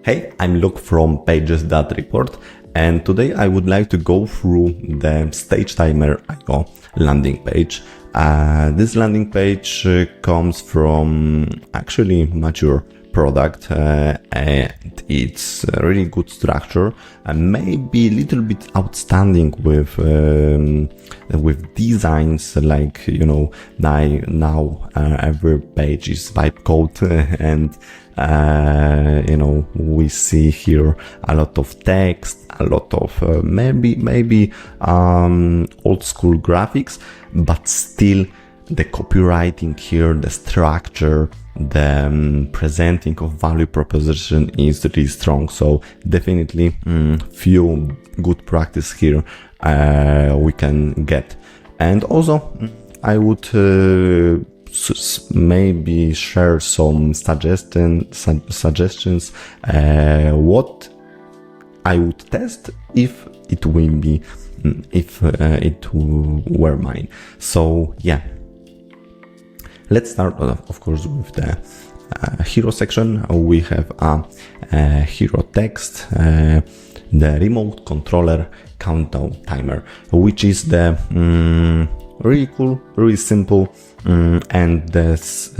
Hey, I'm Luke from Pages.report, and today I would like to go through the Stage Timer IO landing page. This landing page comes from actually mature product and it's a really good structure and maybe a little bit outstanding with designs like, now every page is vibe code and we see here a lot of text, a lot of maybe old school graphics, but still the copywriting here, the structure, the presenting of value proposition is really strong. So definitely few good practice here we can get. And also I would maybe share some suggestions what I would test if it will be if it were mine. So yeah, let's start of course with the hero section. We have a hero text, the remote controller countdown timer, which is the really cool, really simple, and this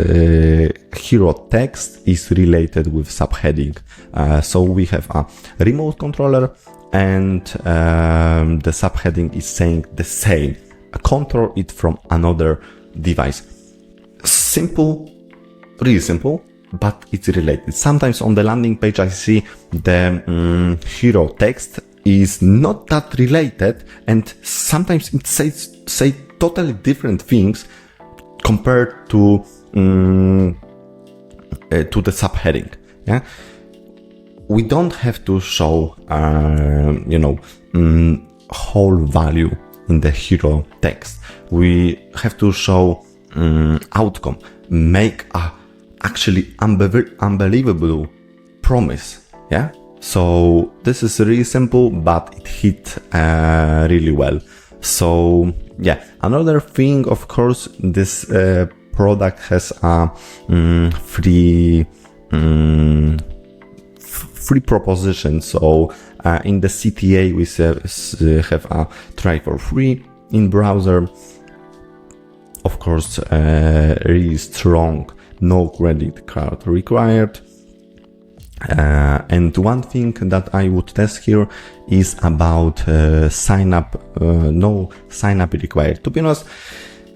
hero text is related with subheading. So we have a remote controller and the subheading is saying the same, control it from another device. Simple, really simple, but it's related. Sometimes on the landing page I see the hero text is not that related, and sometimes it say totally different things compared to the subheading. Yeah, we don't have to show whole value in the hero text. We have to show outcome, make a actually unbelievable promise. Yeah, so this is really simple, but it hit really well. So yeah, another thing, of course, this product has a free proposition. So in the CTA we have a try for free in browser. Of course, really strong, no credit card required. And one thing that I would test here is about sign up, no sign up required. To be honest,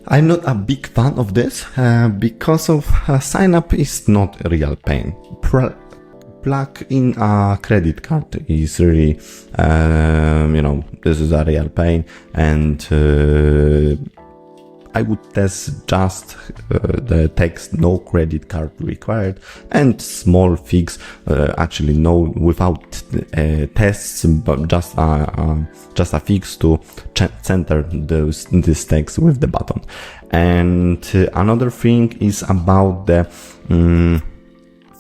I'm not a big fan of this because of sign up is not a real pain. Plug in a credit card is really, this is a real pain, and I would test just the text, no credit card required, and small fix, actually no, without tests, but just a fix to center this text with the button. And another thing is about the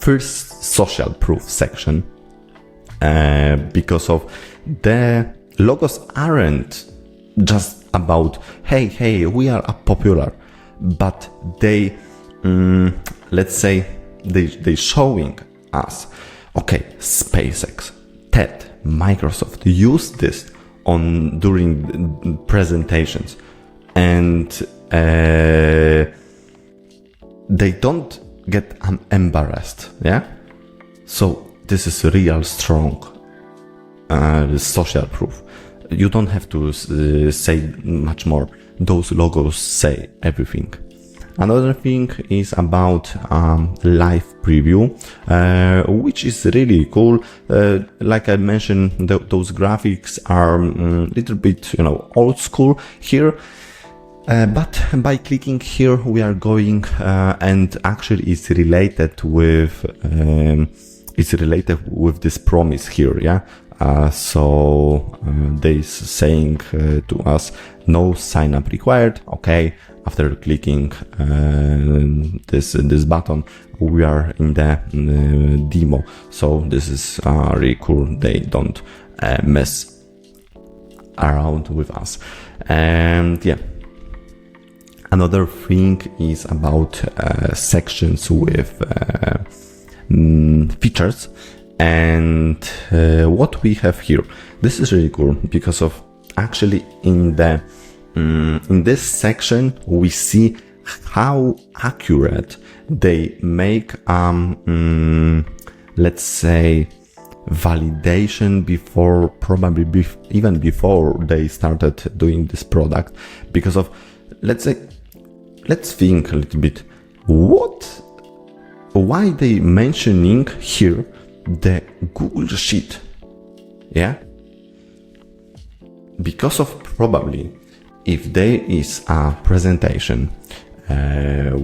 first social proof section, because of the logos aren't just about hey we are popular, but they let's say they showing us, okay, SpaceX, TED, Microsoft use this during presentations, and they don't get embarrassed. Yeah, so this is real strong social proof. You don't have to say much more. Those logos say everything. Another thing is about live preview, which is really cool. Like I mentioned, those graphics are a little bit, old school here. But by clicking here, we are going, and actually it's related with this promise here. Yeah. So they saying to us, no sign up required. Okay, after clicking this button, we are in the demo. So this is really cool. They don't mess around with us. And yeah, another thing is about sections with features. And what we have here, this is really cool because of actually in this section we see how accurate they make let's say validation before, probably even before they started doing this product. Because of, let's think a little bit, why they mentioning here the Google Sheet? Yeah, because of probably if there is a presentation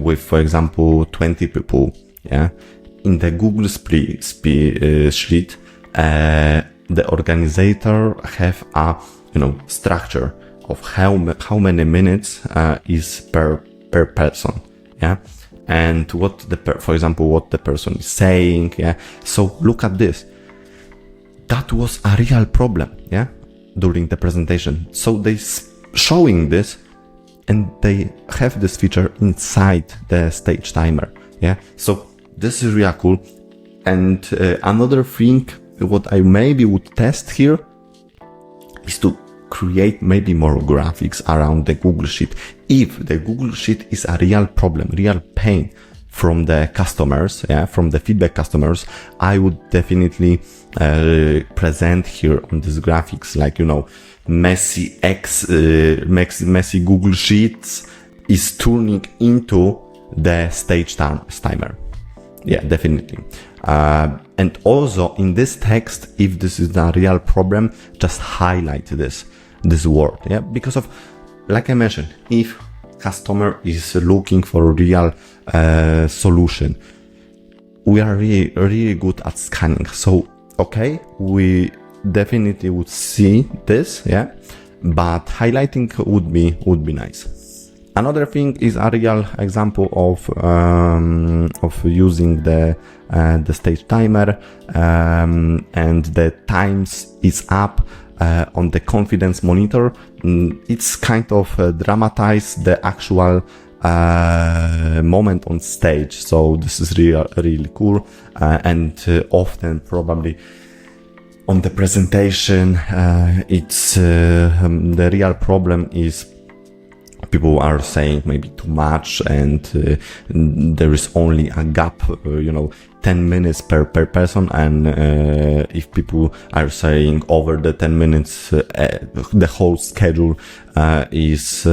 with, for example, 20 people, yeah, in the Google Sheet, the organizer have a structure of how many minutes is per person, yeah, and what for example what the person is saying, yeah. So look at this. That was a real problem, yeah, during the presentation. So they showing this, and they have this feature inside the stage timer, yeah. So this is really cool. And another thing what I maybe would test here is to create maybe more graphics around the Google Sheet. If the Google Sheet is a real problem, real pain from the customers, yeah, from the feedback customers, I would definitely present here on these graphics, like, messy Google Sheets is turning into the stage timer. Yeah, definitely. And also in this text, if this is a real problem, just highlight this word, yeah, because of, like I mentioned, if customer is looking for a real solution, we are really good at scanning. So okay, we definitely would see this, yeah, but highlighting would be nice. Another thing is a real example of using the stage timer, and the times is up on the confidence monitor. It's kind of dramatize the actual moment on stage. So this is really cool, and often probably on the presentation, it's the real problem is people are saying maybe too much, and there is only a gap, 10 minutes per person, and if people are saying over the 10 minutes, the whole schedule is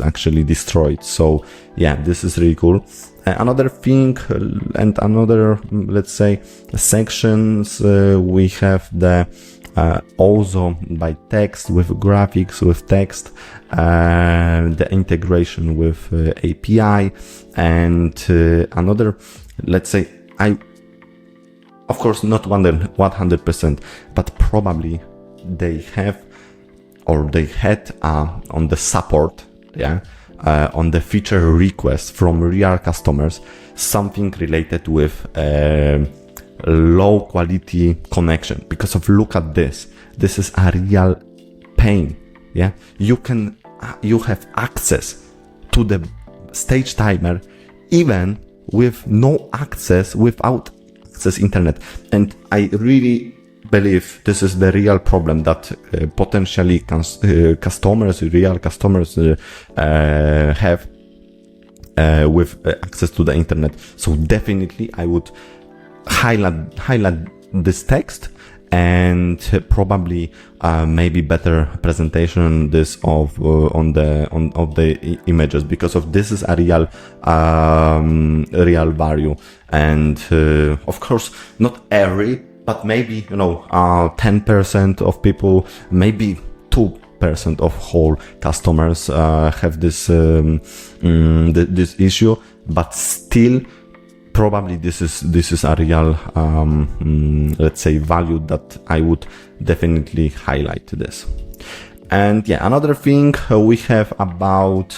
actually destroyed. So yeah, this is really cool. Another thing, and another, let's say, sections, we have the also by text, with graphics, with text, the integration with API, and another, let's say, of course not 100%, but probably they have, or they had on the support, yeah, on the feature request from real customers, something related with low quality connection. Because of, look at this is a real pain, yeah. You have access to the stage timer even with no access, without access internet. And I really believe this is the real problem that potentially real customers have with access to the internet. So definitely I would highlight this text, and probably maybe better presentation this of the images, because of this is a real value. And of course not every, but maybe 10% of people, maybe 2% of whole customers have this this issue, but still probably this is a real let's say value that I would definitely highlight this. And yeah, another thing we have about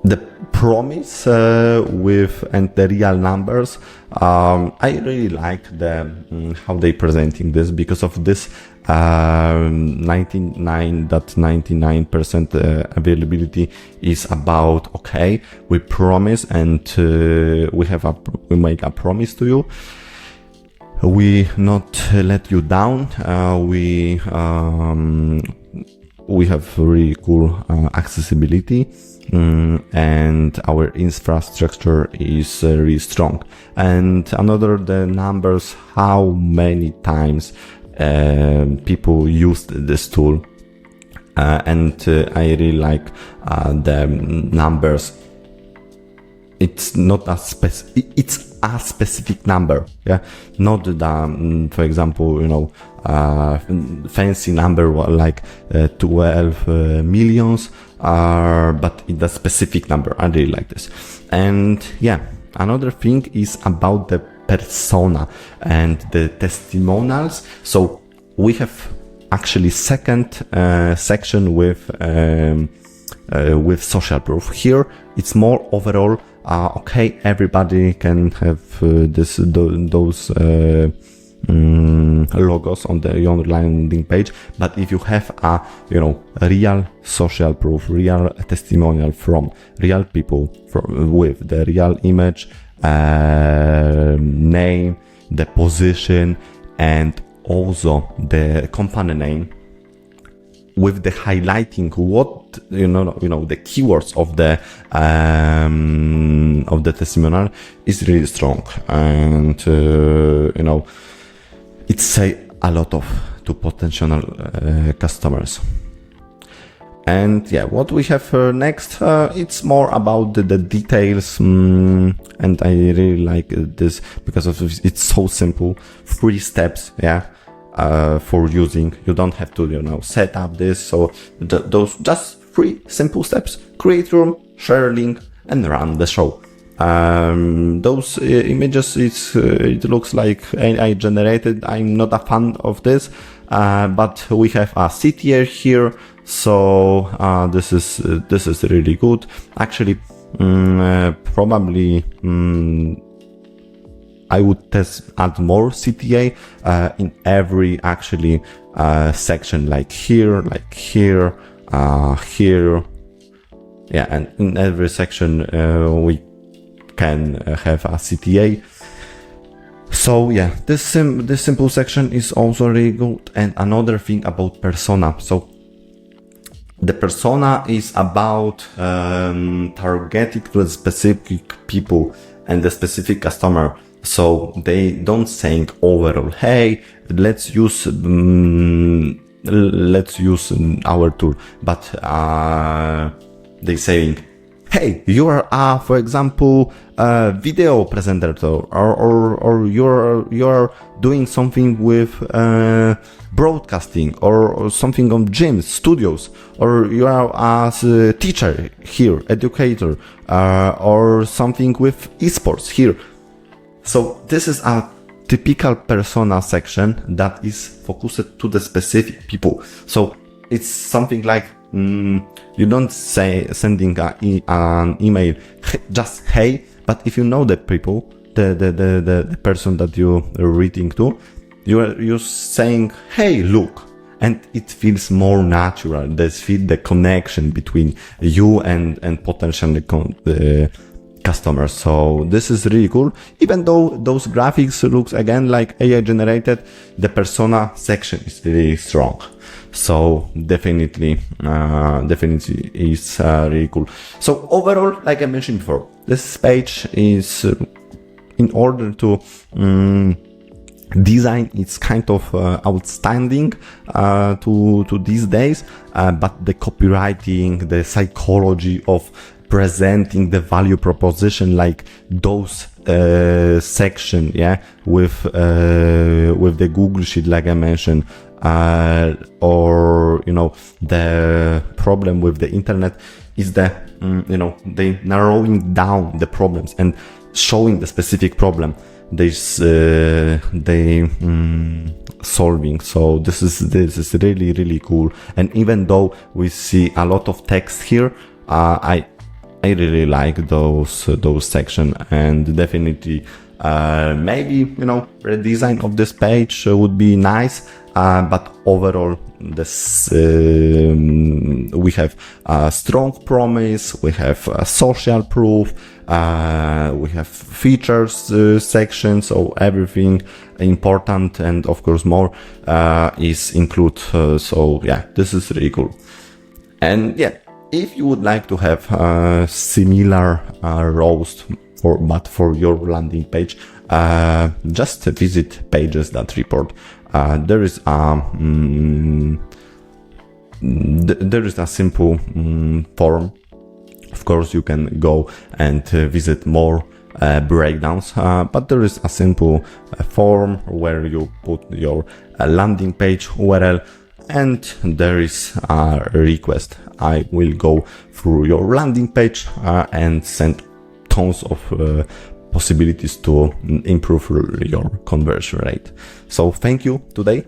the promise with and the real numbers. I really like the how they presenting this, because of this 99.99% availability is about, okay, we promise and we make a promise to you. We not let you down. We have really cool accessibility, and our infrastructure is really strong. And another, the numbers, how many times people used this tool, and I really like the numbers. It's not a it's a specific number, yeah, not the for example, fancy number like 12 millions, but it's a specific number. I really like this. And yeah, another thing is about the persona and the testimonials. So we have actually second section with social proof. Here it's more overall. Okay, everybody can have those logos on the your landing page, but if you have a real social proof, real testimonial from real people, with the real image, name, the position, and also the company name, with the highlighting what the keywords of the testimonial is really strong, and it say a lot to potential customers. And yeah, what we have next, it's more about the details, and I really like this because it's so simple. 3 steps, yeah. For using, you don't have to set up this. So those just 3 simple steps: create room, share link, and run the show. Those images, it looks like AI generated. I'm not a fan of this, but we have a CTA here, so this is really good. Actually, probably. I would add more CTA in every actually section, like here, here, yeah, and in every section we can have a CTA. So yeah, this simple section is also really good. And another thing about persona. So the persona is about targeting the specific people and the specific customer. So they don't saying overall, hey, let's use our tool, but they saying, hey, you are for example a video presenter, or you're doing something with broadcasting, or something on gyms, studios, or you are as a teacher here, educator, or something with esports here. So this is a typical persona section that is focused to the specific people. So it's something like you don't say sending an email just hey, but if you know the people, the person that you're reading to, you're saying hey, look, and it feels more natural. There's the connection between you and potential customers. So this is really cool. Even though those graphics looks again like AI generated, the persona section is really strong. So definitely is really cool. So overall, like I mentioned before, this page is in order to design, it's kind of outstanding to these days, but the copywriting, the psychology of presenting the value proposition, like those section, yeah, with the Google Sheet, like I mentioned, or the problem with the internet is the they narrowing down the problems and showing the specific problem they solving. So this is really cool. And even though we see a lot of text here, I really like those section, and definitely Maybe, redesign of this page would be nice, but overall, this we have a strong promise, we have a social proof, we have features section, so everything important and of course more is included. So yeah, this is really cool. And yeah, if you would like to have a similar roast but for your landing page, just visit pages.report. There is a simple form. Of course, you can go and visit more breakdowns, but there is a simple form where you put your landing page URL, and there is a request. I will go through your landing page and send tons of possibilities to improve your conversion rate. So thank you today